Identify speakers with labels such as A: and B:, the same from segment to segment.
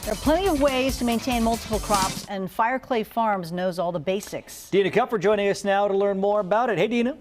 A: There are plenty of ways to maintain multiple crops, and Fireclay Farms knows all the basics.
B: Dina Comfort joining us now to learn more about it. Hey, Dina.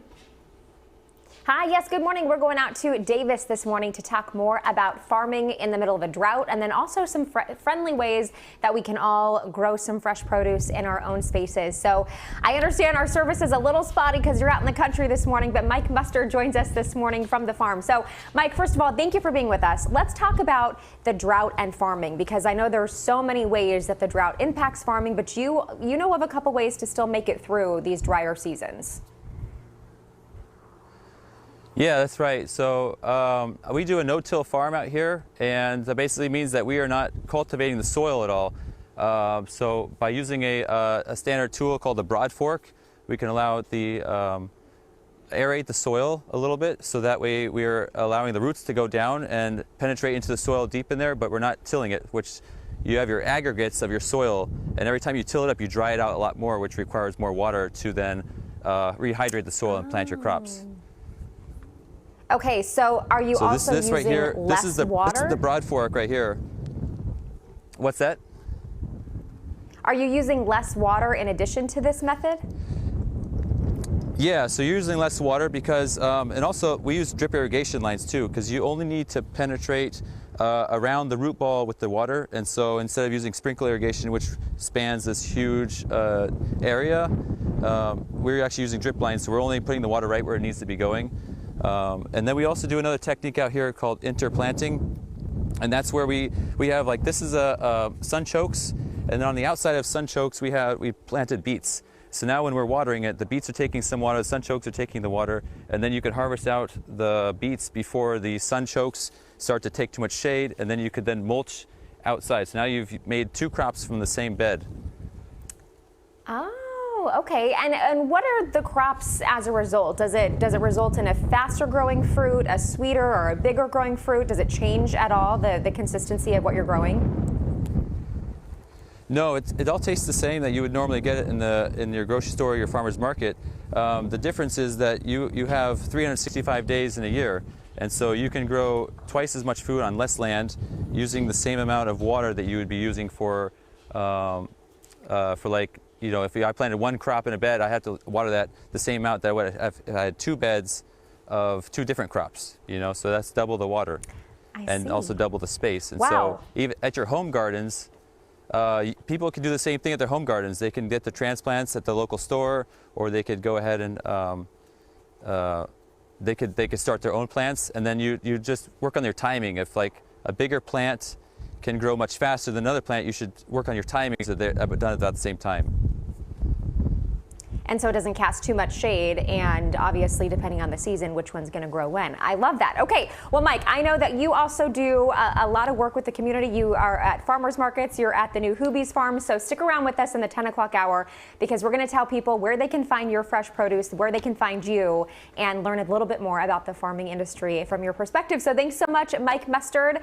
C: Hi, yes, good morning. We're going out to Davis this morning to talk more about farming in the middle of a drought, and then also some friendly ways that we can all grow some fresh produce in our own spaces. So I understand our service is a little spotty because you're out in the country this morning, but Mike Mustard joins us this morning from the farm. So Mike, first of all, thank you for being with us. Let's talk about the drought and farming, because I know there are so many ways that the drought impacts farming, but you know of a couple ways to still make it through these drier seasons.
D: Yeah, that's right. So we do a no-till farm out here, and that basically means that we are not cultivating the soil at all. So by using a standard tool called the broad fork, we can allow the aerate the soil a little bit, so that way we are allowing the roots to go down and penetrate into the soil deep in there, but we're not tilling it, which you have your aggregates of your soil, and every time you till it up, you dry it out a lot more, which requires more water to then rehydrate the soil and plant your crops.
C: Okay, so are you also
D: this
C: using
D: right here,
C: less water?
D: This is the broad fork right here. What's that?
C: Are you using less water in addition to this method?
D: Yeah, so you're using less water because, and also we use drip irrigation lines too, because you only need to penetrate around the root ball with the water. And so instead of using sprinkle irrigation, which spans this huge area, we're actually using drip lines, so we're only putting the water right where it needs to be going. And then we also do another technique out here called interplanting, and that's where we have, like, this is a sunchokes, and then on the outside of sunchokes we planted beets. So now when we're watering it, the beets are taking some water, the sunchokes are taking the water, and then you can harvest out the beets before the sunchokes start to take too much shade, and then you could then mulch outside. So now you've made two crops from the same bed.
C: Okay, and what are the crops as a result? Does it result in a faster growing fruit, a sweeter or a bigger growing fruit? Does it change at all the consistency of what you're growing?
D: No, it all tastes the same that you would normally get it in your grocery store or your farmer's market. The difference is that you have 365 days in a year, and so you can grow twice as much food on less land using the same amount of water that you would be using for like, you know, if I planted one crop in a bed, I have to water that the same amount that I would have if I had two beds of two different crops, you know, so that's double the water and also double the space. And so even at your home gardens, people can do the same thing at their home gardens. They can get the transplants at the local store, or they could go ahead and they could start their own plants, and then you just work on their timing. If like a bigger plant can grow much faster than another plant, you should work on your timings so they're done at the same time.
C: And so it doesn't cast too much shade, and obviously depending on the season, which one's going to grow when. I love that. Okay, well, Mike, I know that you also do a lot of work with the community. You are at farmers markets, you're at the new Hoobies farm, so stick around with us in the 10 o'clock hour, because we're going to tell people where they can find your fresh produce, where they can find you, and learn a little bit more about the farming industry from your perspective. So thanks so much, Mike Mustard.